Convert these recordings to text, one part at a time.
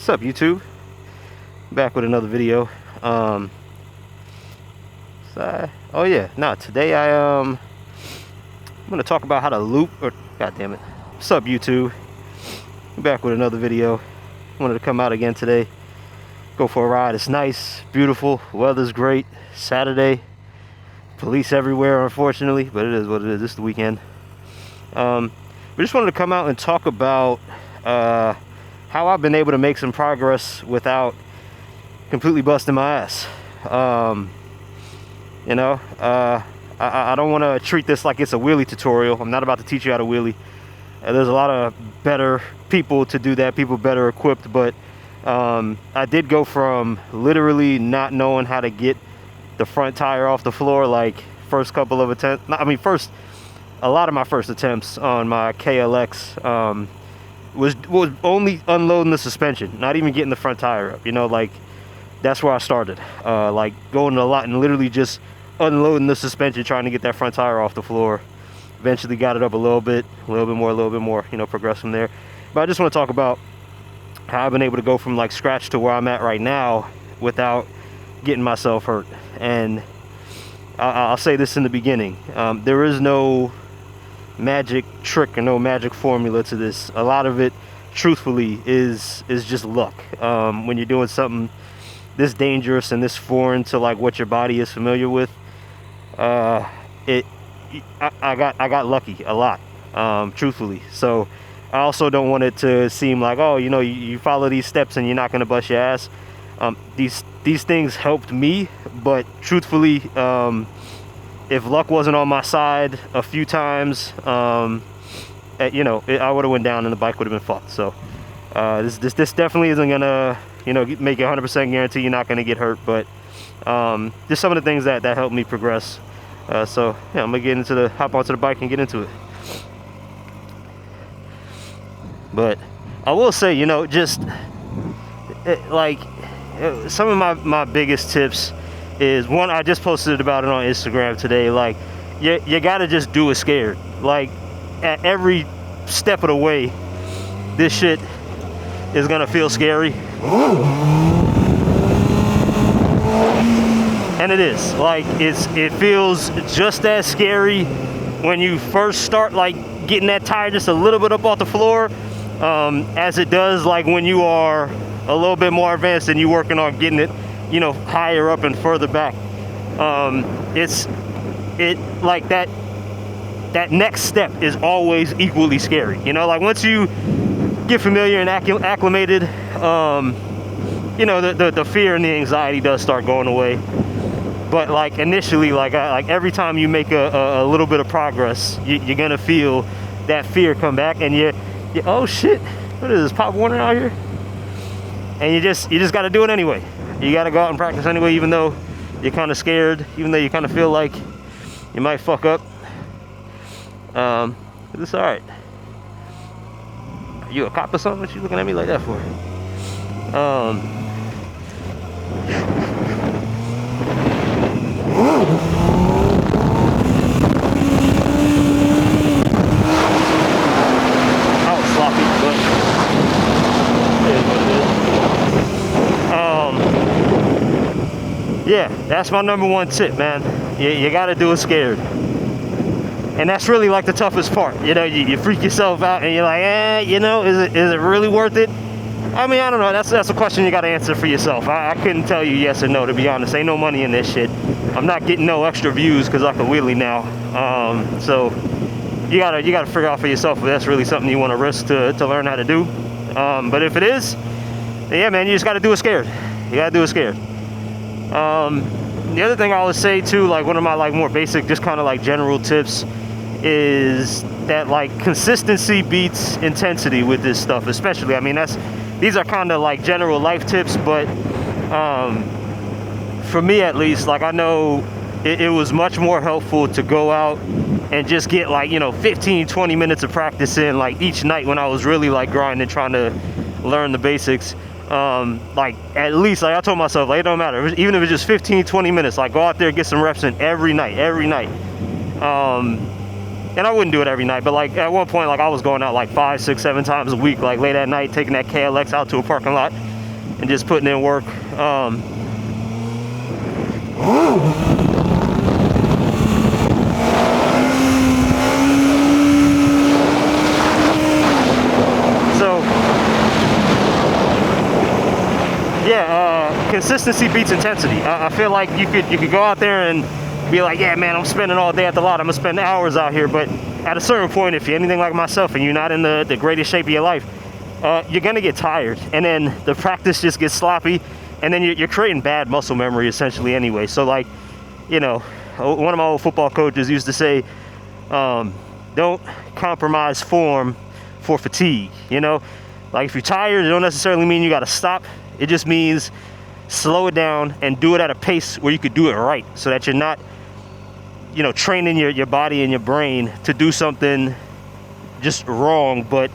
What's up, YouTube? Back with another video. Oh yeah, today I'm gonna talk about how to loop, or god damn it. What's up, YouTube? Back with another video. Wanted to come out again today, go for a ride. It's nice, beautiful, weather's great. Saturday, police everywhere, unfortunately, but it is what it is. It's the weekend. We just wanted to come out and talk about how I've been able to make some progress without completely busting my ass. I don't want to treat this like it's a wheelie tutorial. I'm not about to teach you how to wheelie. There's a lot of better people to do that, people better equipped, but I did go from literally not knowing how to get the front tire off the floor, like first couple of attempts. A lot of my first attempts on my KLX was only unloading the suspension, not even getting the front tire up. Like that's where I started. Like going to a lot and literally just unloading the suspension, trying to get that front tire off the floor. Eventually got it up a little bit more, progress from there. But I just want to talk about how I've been able to go from like scratch to where I'm at right now without getting myself hurt. And I'll say this in the beginning, there is no magic trick or no magic formula to this. A lot of it, truthfully, is just luck. When you're doing something this dangerous and this foreign to like what your body is familiar with, I got lucky a lot, truthfully. So I also don't want it to seem like, oh, you follow these steps and you're not going to bust your ass. These things helped me, but truthfully, if luck wasn't on my side a few times, I would have went down and the bike would have been fucked. So this definitely isn't gonna make you 100% guarantee you're not gonna get hurt, but just some of the things that helped me progress. So yeah, I'm gonna hop onto the bike and get into it. But I will say, some of my biggest tips is, one, I just posted about it on Instagram today. Like, you gotta just do it scared. Like, at every step of the way, this shit is gonna feel scary. And it is. Like, it feels just as scary when you first start, like, getting that tire just a little bit up off the floor, as it does, like, when you are a little bit more advanced and you're working on getting it, higher up and further back. Like that next step is always equally scary. Like once you get familiar and acclimated, the fear and the anxiety does start going away. But like initially, like every time you make a little bit of progress, you're gonna feel that fear come back, and you oh shit, what is this, Pop Warner out here? And you just got to do it anyway. You got to go out and practice anyway, even though you're kind of scared, even though you kind of feel like you might fuck up. It's all right. Are you a cop or something? What you looking at me like that for? I was sloppy, but it is what it is. Yeah, that's my number one tip, man. You gotta do it scared. And that's really like the toughest part. You freak yourself out and you're like, is it really worth it? I mean, I don't know. That's a question you gotta answer for yourself. I couldn't tell you yes or no, to be honest. Ain't no money in this shit. I'm not getting no extra views because I can wheelie now. So you gotta figure out for yourself if that's really something you want to risk to learn how to do. But if it is, then yeah, man, you just gotta do it scared. You gotta do it scared. The other thing I would say too, like one of my like more basic, just kind of like general tips, is that like consistency beats intensity with this stuff, especially. I mean, these are kind of like general life tips, but for me at least, like I know it was much more helpful to go out and just get like 15-20 minutes of practice in like each night when I was really like grinding, trying to learn the basics. Like at least, like I told myself, like it don't matter, even if it's just 15-20 minutes, like go out there, get some reps in every night. And I wouldn't do it every night, but like at one point, like I was going out like 5, 6, 7 times a week, like late at night, taking that KLX out to a parking lot and just putting in work. Consistency beats intensity. I feel like you could go out there and be like, yeah, man, I'm spending all day at the lot. I'm gonna spend hours out here. But at a certain point, if you're anything like myself and you're not in the greatest shape of your life, you're gonna get tired, and then the practice just gets sloppy, and then you're creating bad muscle memory essentially anyway. So like, you know, one of my old football coaches used to say, don't compromise form for fatigue. You know, like if you're tired, it don't necessarily mean you got to stop. It just means slow it down and do it at a pace where you could do it right, so that you're not, you know, training your body and your brain to do something just wrong, but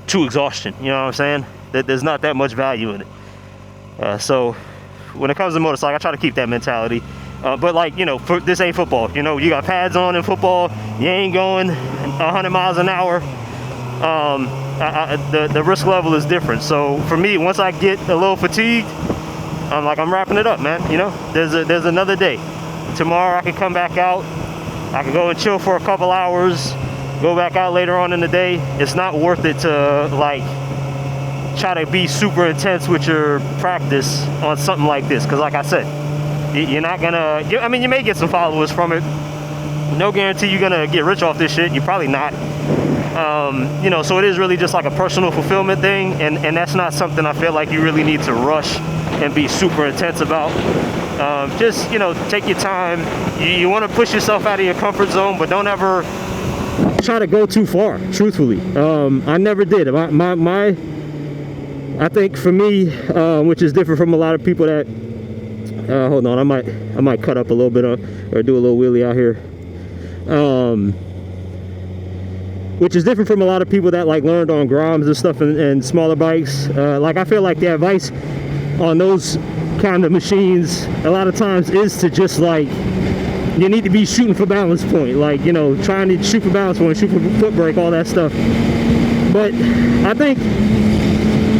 to exhaustion. You know what I'm saying? That there's not that much value in it. So when it comes to motorcycle, I try to keep that mentality. But like, you know, this ain't football. You know, you got pads on in football. You ain't going 100 miles an hour. The risk level is different. So for me, once I get a little fatigued, I'm wrapping it up, man. You know, there's another day. Tomorrow I can come back out. I can go and chill for a couple hours, go back out later on in the day. It's not worth it to like try to be super intense with your practice on something like this, because like I said, you're not gonna, I mean, you may get some followers from it. No guarantee you're gonna get rich off this shit. You're probably not. You know, so it is really just like a personal fulfillment thing, and that's not something I feel like you really need to rush and be super intense about. Just, you know, take your time. You want to push yourself out of your comfort zone, but don't ever try to go too far, truthfully. I never did. I think for me, which is different from a lot of people that, hold on, I might cut up a little bit or do a little wheelie out here. Which is different from a lot of people that like learned on Groms and stuff and smaller bikes. Like I feel like the advice on those kind of machines a lot of times is to just like, you need to be shooting for balance point, like, you know, trying to shoot for balance point, shoot for foot brake, all that stuff. But I think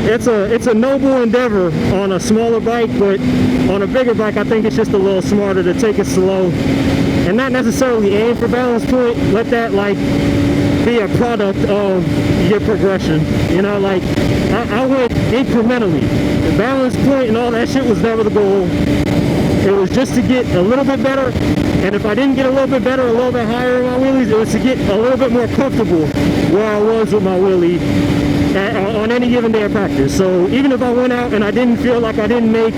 it's a noble endeavor on a smaller bike, but on a bigger bike I think it's just a little smarter to take it slow and not necessarily aim for balance point. Let that like be a product of your progression. You know, like I went incrementally. The balance point and all that shit was never the goal. It was just to get a little bit better, and if I didn't get a little bit better, a little bit higher in my wheelies, it was to get a little bit more comfortable where I was with my wheelie on any given day of practice. So even if I went out and I didn't feel like I didn't make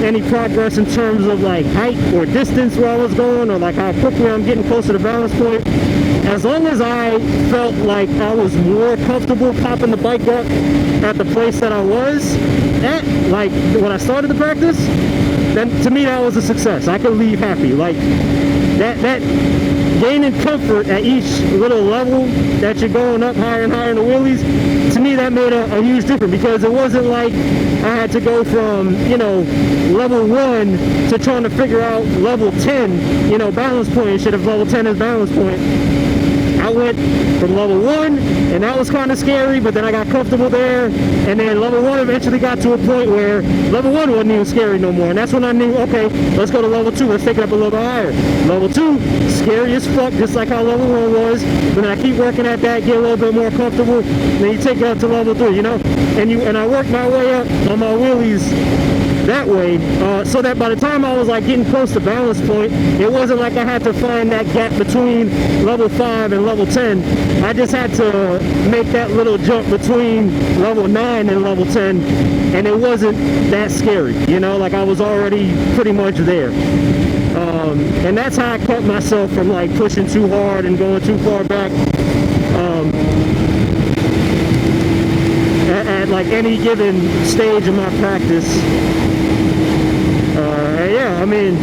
any progress in terms of like height or distance where I was going, or like how quickly I'm getting closer to balance point, as long as I felt like I was more comfortable popping the bike up at the place that I was at, like when I started the practice, then to me that was a success. I could leave happy. Like that gaining comfort at each little level that you're going up higher and higher in the wheelies, to me that made a huge difference, because it wasn't like I had to go from, you know, level 1 to trying to figure out level 10, you know, balance point instead of level 10 as balance point. I went from level 1, and that was kind of scary, but then I got comfortable there, and then level 1 eventually got to a point where level 1 wasn't even scary no more, and that's when I knew, okay, let's go to level 2, let's take it up a little bit higher. Level 2, scary as fuck, just like how level 1 was, but then I keep working at that, get a little bit more comfortable, then you take it up to level 3, you know, and I worked my way up on my wheelies that way, so that by the time I was like getting close to balance point, it wasn't like I had to find that gap between level 5 and level 10. I just had to make that little jump between level 9 and level 10, and it wasn't that scary, you know, like I was already pretty much there. And that's how I kept myself from like pushing too hard and going too far back at like any given stage of my practice. Yeah, I mean,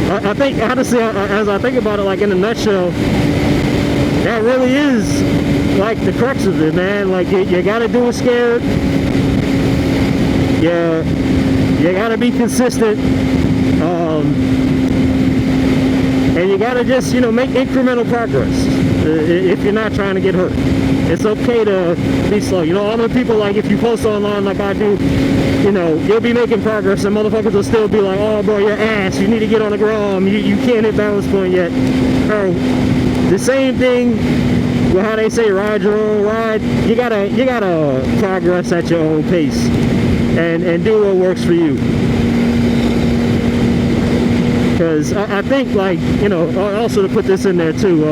I think honestly, as I think about it, like in a nutshell, that really is like the crux of it, man. Like you gotta do it scared. Yeah, you gotta be consistent, and you gotta just, you know, make incremental progress. if you're not trying to get hurt. It's okay to be slow. You know, all the people, like, if you post online like I do, you know, you'll be making progress and motherfuckers will still be like, oh bro, you're ass, you need to get on the ground, you can't hit balance point yet. Bro, the same thing with how they say ride your own ride. You gotta progress at your own pace and do what works for you. Because I think, like, you know, also to put this in there too,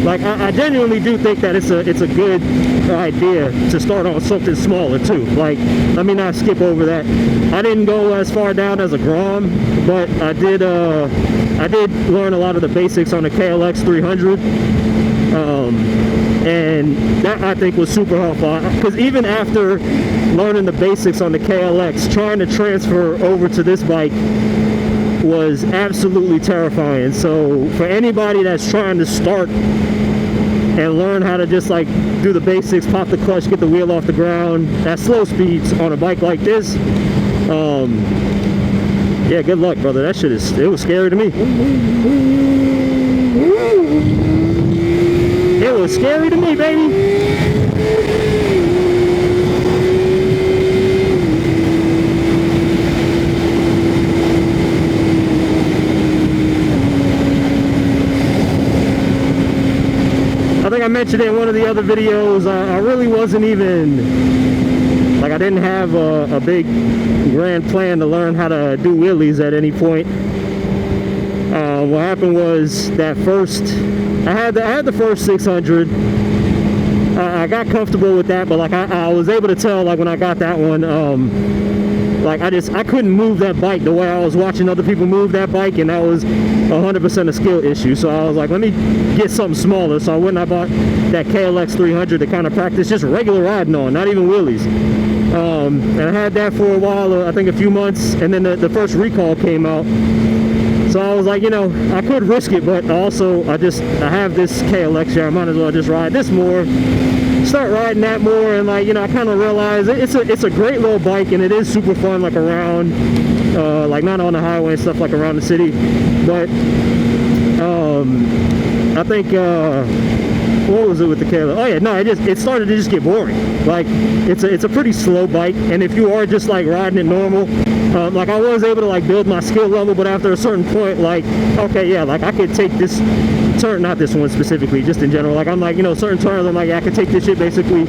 like I genuinely do think that it's a good idea to start on something smaller too. Like, let me not skip over that. I didn't go as far down as a Grom, but I did learn a lot of the basics on the KLX 300, and that I think was super helpful. Because even after learning the basics on the KLX, trying to transfer over to this bike was absolutely terrifying. So for anybody that's trying to start and learn how to just like do the basics, pop the clutch, get the wheel off the ground at slow speeds on a bike like this, yeah, good luck, brother. That shit it was scary to me. It was scary to me, baby. I think I mentioned in one of the other videos, I really wasn't even, like, I didn't have a big grand plan to learn how to do wheelies at any point. What happened was that first, I had the first 600. I got comfortable with that, but like I was able to tell, like, when I got that one, like I couldn't move that bike the way I was watching other people move that bike, and that was 100% a skill issue. So I was like, let me get something smaller. So I went and I bought that KLX 300 to kind of practice just regular riding on, not even wheelies. And I had that for a while, I think a few months, and then the first recall came out. So I was like, you know, I could risk it, but also I have this KLX here, I might as well just ride this more, start riding that more. And, like, you know, I kind of realized it's a great little bike, and it is super fun, like around, like not on the highway and stuff, like around the city. But I think what was it with the KLX? Oh yeah, no, it started to just get boring. Like, it's a pretty slow bike, and if you are just like riding it normal, like I was able to like build my skill level, but after a certain point, like, okay, yeah, like I could take this turn, not this one specifically, just in general. Like, I'm like, you know, certain turns, I'm like, yeah, I could take this shit basically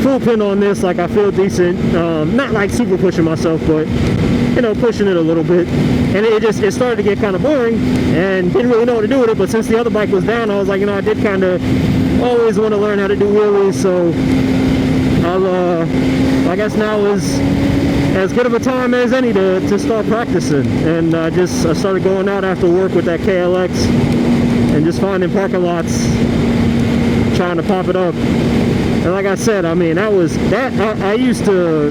full pin on this. Like, I feel decent, not like super pushing myself, but, you know, pushing it a little bit. And it started to get kind of boring, and didn't really know what to do with it. But since the other bike was down, I was like, you know, I did kind of always want to learn how to do wheelies, so I guess now is as good of a time as any to start practicing. And I started going out after work with that KLX and just finding parking lots, trying to pop it up. And like I said, I mean, I used to,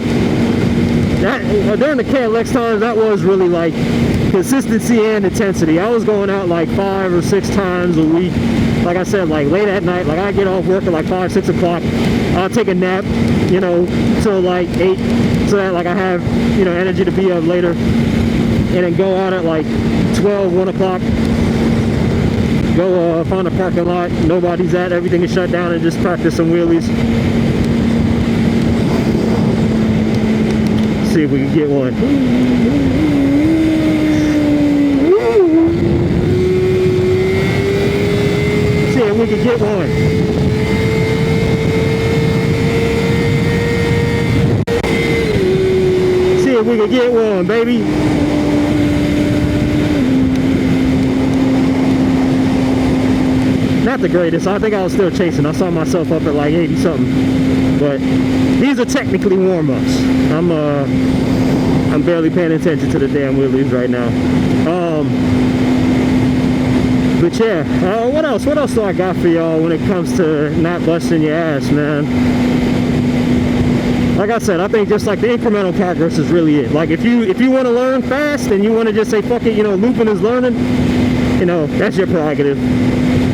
during the KLX times, that was really like consistency and intensity. I was going out like 5 or 6 times a week. Like I said, like late at night, like I get off work at like 5, 6 o'clock. I'll take a nap, you know, till like 8, so that like I have, you know, energy to be up later. And then go out at like 12, 1 o'clock. Go find a parking lot, nobody's at, everything is shut down, and just practice some wheelies. See if we can get one. See if we can get one. See if we can get one, baby. Not the greatest. I think I was still chasing. I saw myself up at like 80 something. But these are technically warm-ups. I'm barely paying attention to the damn wheelies right now. But yeah, what else? What else do I got for y'all when it comes to not busting your ass, man? Like I said, I think just like the incremental progress is really it. Like if you want to learn fast and you want to just say fuck it, you know, looping is learning, you know, that's your prerogative.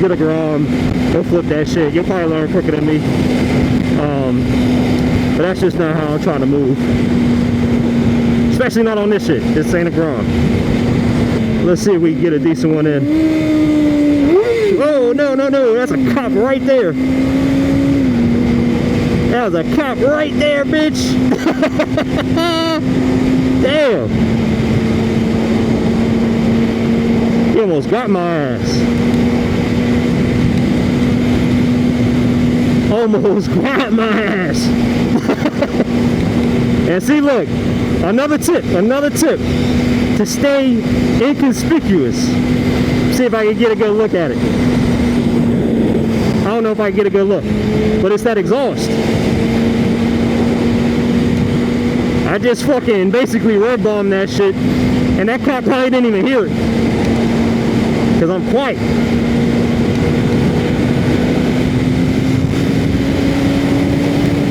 Get a Grom, go flip that shit. You'll probably learn quicker than me. But that's just not how I'm trying to move. Especially not on this shit. This ain't a Grom. Let's see if we can get a decent one in. Whoa! no, no, no, no. That's a cop right there. That was a cop right there, bitch. Damn. He almost got my ass. Almost got my ass. And see, look, another tip to stay inconspicuous. See if I can get a good look at it. I don't know if I can get a good look, but it's that exhaust. I just fucking basically red bombed that shit, and that cop probably didn't even hear it, because I'm quiet.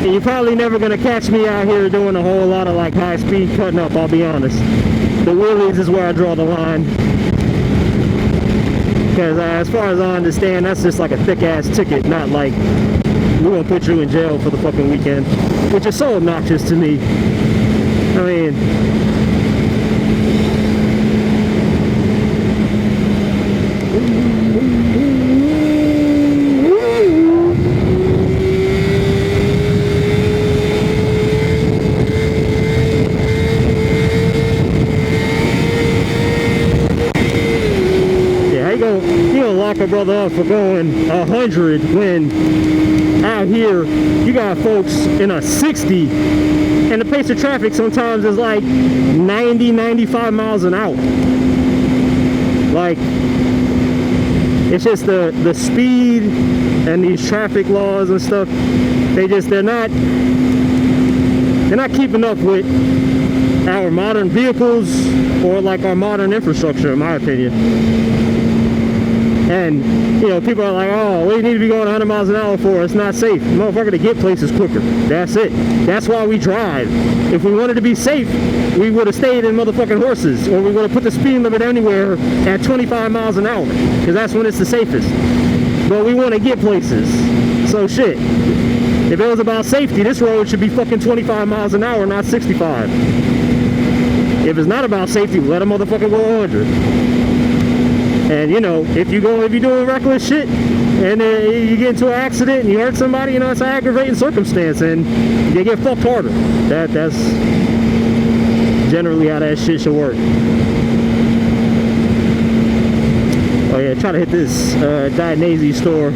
And you're probably never gonna catch me out here doing a whole lot of like high speed cutting up, I'll be honest. The wheelies is where I draw the line. Because as far as I understand, that's just like a thick ass ticket, not like we're gonna put you in jail for the fucking weekend, which is so obnoxious to me. I mean, a brother up for going 100 when out here you got folks in a 60 and the pace of traffic sometimes is like 90-95 miles an hour. Like, it's just the speed and these traffic laws and stuff, they're not keeping up with our modern vehicles or like our modern infrastructure, in my opinion. And, you know, people are like, oh, we need to be going 100 miles an hour for, it's not safe. Motherfucker, to get places quicker. That's it. That's why we drive. If we wanted to be safe, we would have stayed in motherfucking horses, or we would have put the speed limit anywhere at 25 miles an hour, because that's when it's the safest. But we want to get places. So shit. If it was about safety, this road should be fucking 25 miles an hour, not 65. If it's not about safety, let a motherfucker go 100. And you know, if you're doing reckless shit and you get into an accident and you hurt somebody, you know, it's an aggravating circumstance and you get fucked harder. That's generally how that shit should work. Oh yeah, try to hit this Dainese store.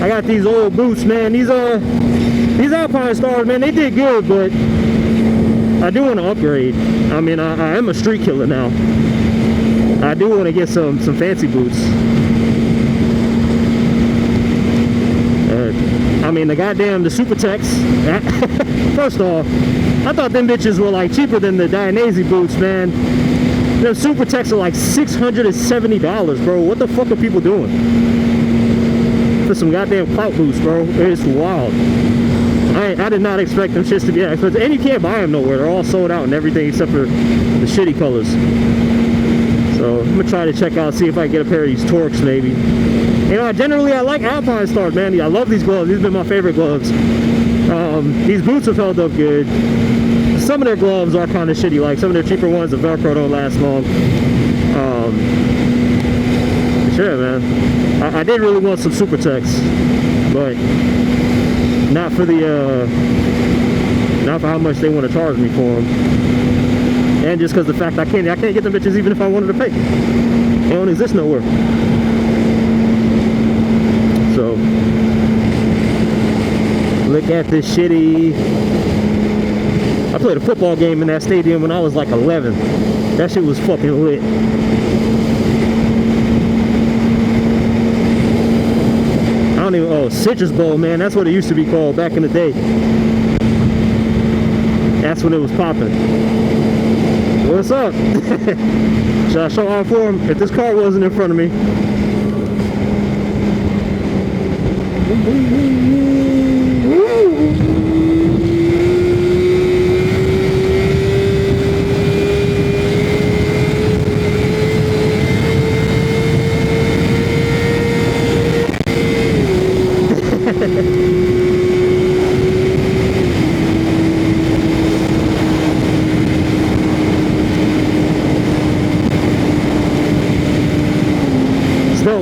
I got these old boots, man. These Alpine Stars, man, they did good, but I do want to upgrade. I mean, I am a street killer now. I do want to get some fancy boots. I mean, the Super Tex. First off, I thought them bitches were like cheaper than the Dainese boots, man. Them Super Tex are like $670, bro. What the fuck are people doing for some goddamn clout boots, bro? It's wild. I did not expect them shits to be that expensive, and you can't buy them nowhere. They're all sold out and everything except for the shitty colors. So I'm gonna try to check out, see if I can get a pair of these Torques maybe. You know, I like Alpine Stars, man. I love these gloves. These have been my favorite gloves. These boots have held up good. Some of their gloves are kind of shitty. Like some of their cheaper ones, the Velcro don't last long. Sure, man. I did really want some Super Tex, but not for how much they want to charge me for them. And just because the fact I can't get them bitches even if I wanted to pay. They don't exist nowhere. So look at this shitty. I played a football game in that stadium when I was like 11. That shit was fucking lit. I don't even, Citrus Bowl, man. That's what it used to be called back in the day. That's when it was popping. What's up? Should I show off for him? If this car wasn't in front of me.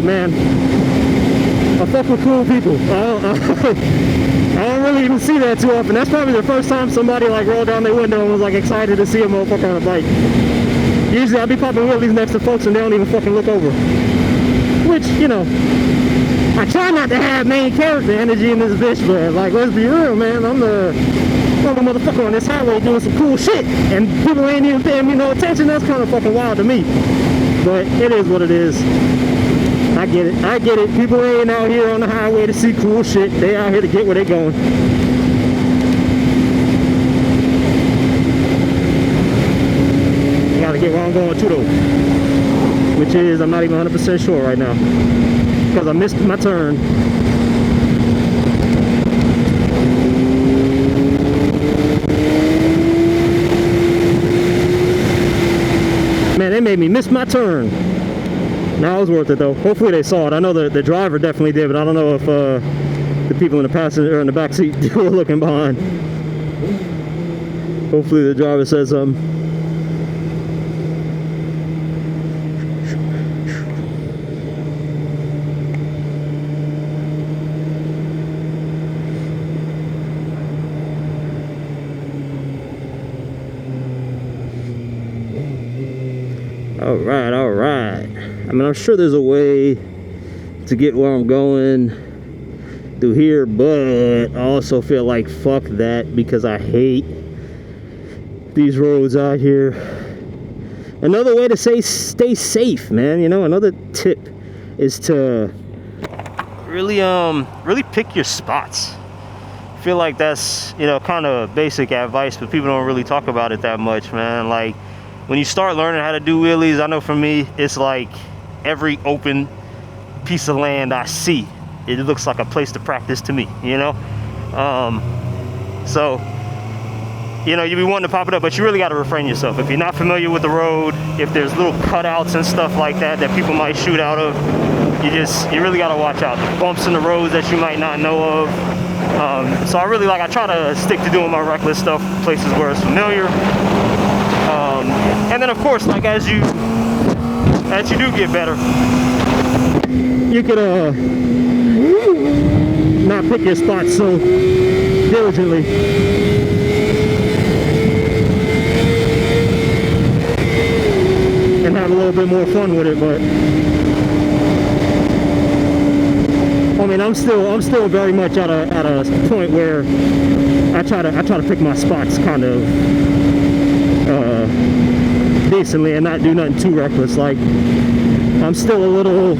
Man, for cool people. I don't really even see that too often. That's probably the first time somebody like rolled down their window and was like excited to see a motherfucker on a bike. Usually I'll be popping wheelies next to folks and they don't even fucking look over. Which, you know, I try not to have main character energy in this bitch, but like, let's be real, man. I'm the motherfucker on this highway doing some cool shit, and people ain't even paying me no attention. That's kind of fucking wild to me. But it is what it is. I get it. I get it. People ain't out here on the highway to see cool shit. They out here to get where they going. I gotta get where I'm going to though, which is, I'm not even 100% sure right now because I missed my turn. Man, they made me miss my turn. Nah, it was worth it though. Hopefully they saw it. I know the driver definitely did, but I don't know if the people in the passenger or in the back seat were looking behind. Hopefully the driver says something. All right. I mean, I'm sure there's a way to get where I'm going through here, but I also feel like fuck that because I hate these roads out here. Another way to say stay safe, man. You know, another tip is to really pick your spots. I feel like that's, you know, kind of basic advice, but people don't really talk about it that much, man. Like, when you start learning how to do wheelies, I know for me, it's like every open piece of land I see, it looks like a place to practice to me, you know? So, you know, you be wanting to pop it up, but you really got to refrain yourself. If you're not familiar with the road, if there's little cutouts and stuff like that that people might shoot out of, you really got to watch out. The bumps in the roads that you might not know of. So I try to stick to doing my reckless stuff, places where it's familiar. And then of course, like as you do get better, you could not pick your spots so diligently. And have a little bit more fun with it, but I mean, I'm still very much at a point where I try to pick my spots kind of decently and not do nothing too reckless. Like, I'm still a little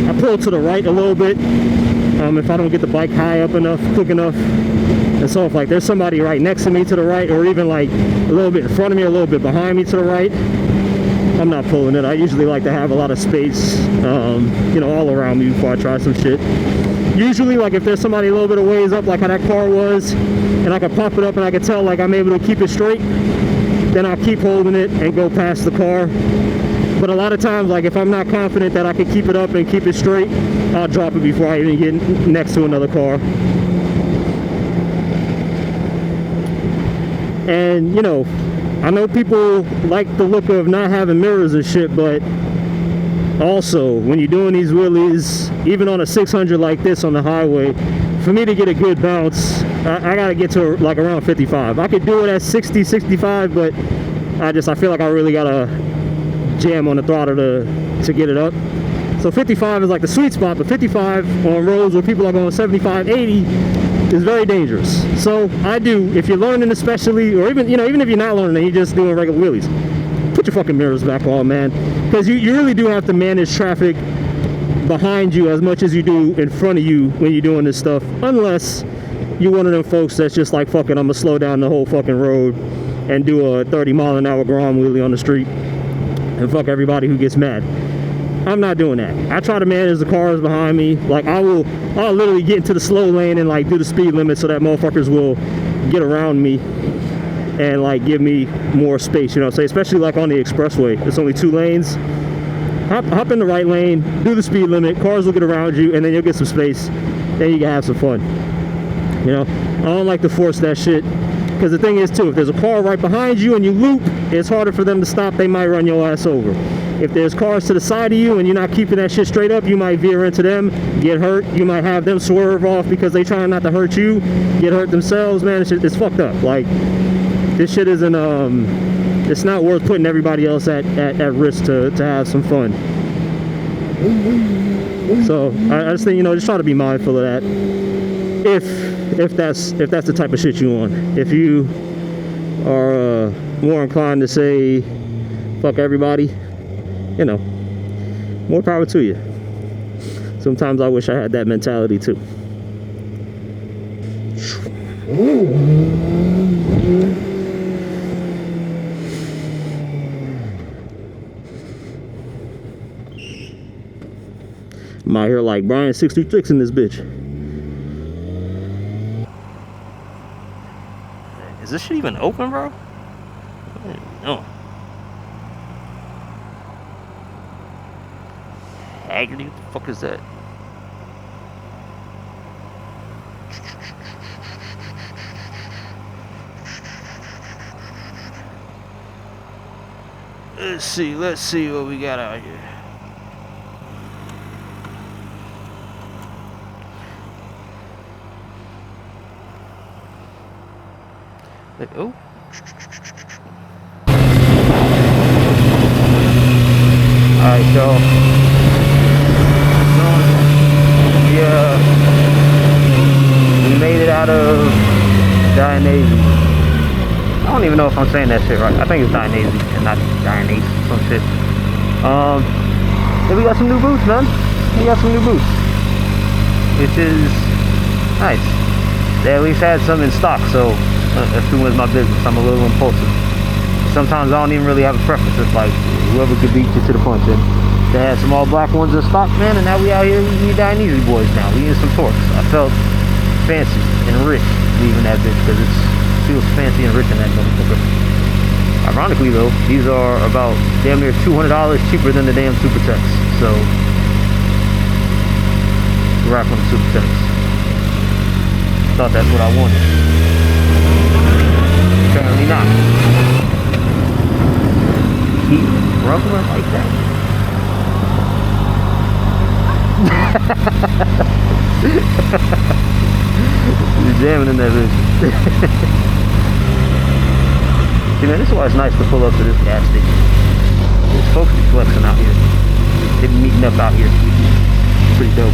I pull to the right a little bit if I don't get the bike high up enough, quick enough. And so if like there's somebody right next to me to the right, or even like a little bit in front of me, a little bit behind me to the right, I'm not pulling it. I usually like to have a lot of space you know, all around me before I try some shit. Usually, like if there's somebody a little bit of ways up, like how that car was, and I can pop it up and I can tell like I'm able to keep it straight, then I'll keep holding it and go past the car. But a lot of times, like if I'm not confident that I can keep it up and keep it straight, I'll drop it before I even get next to another car. And you know, I know people like the look of not having mirrors and shit, but also when you're doing these wheelies, even on a 600 like this on the highway, for me to get a good bounce, I gotta get to like around 55. I could do it at 60, 65, but I feel like I really gotta jam on the throttle to get it up. So 55 is like the sweet spot, but 55 on roads where people are going 75, 80 is very dangerous. So I do, if you're learning especially, or even, you know, even if you're not learning and you're just doing regular wheelies, put your fucking mirrors back on, man. Because you really do have to manage traffic behind you as much as you do in front of you when you're doing this stuff, unless you're one of them folks that's just like, fucking, I'm gonna slow down the whole fucking road and do a 30-mile-an-hour Grom wheelie on the street and fuck everybody who gets mad. I'm not doing that. I try to manage the cars behind me. Like I'll literally get into the slow lane and like do the speed limit so that motherfuckers will get around me and like give me more space, you know what I'm saying? Especially like on the expressway. It's only 2 lanes. Hop in the right lane, do the speed limit, cars will get around you, and then you'll get some space, then you can have some fun. You know, I don't like to force that shit, because the thing is too, if there's a car right behind you and you loop, it's harder for them to stop. They might run your ass over. if there's cars to the side of you and you're not keeping that shit straight up, you might veer into them, get hurt. You might have them swerve off because they trying not to hurt you, get hurt themselves. Man, it's fucked up. Like, this shit isn't it's not worth putting everybody else at risk to have some fun. So I just think, you know, just try to be mindful of that. If that's the type of shit you want. If you are more inclined to say fuck everybody, you know, more power to you. Sometimes I wish I had that mentality too. I'm out here like Brian 66 in this bitch. Is this shit even open, bro? No. Haggerty, what the fuck is that? Let's see what we got out here. Oh. Alright, so we made it out of Dionysus. I don't even know if I'm saying that shit right. I think it's Dionysus and not Dionysus, some shit. Then we got some new boots, man. We got some new boots, which is nice. They at least had some in stock, so that's too much my business. I'm a little impulsive. Sometimes I don't even really have a preference. It's like whoever could beat you to the punch. And they had some all black ones in stock, man, and now we out here, we Dionysus boys now. We in some torques. I felt fancy and rich leaving that bitch because it feels fancy and rich in that motherfucker. Ironically though, these are about damn near $200 cheaper than the damn Super Tex. So rock on the Super Tex. Thought that's what I wanted. Apparently not. Keep rumbling like that. You're jamming in that bitch. See, man, this is why it's nice to pull up to this gas station. There's folks be flexing out here. They be meeting up out here. Pretty dope.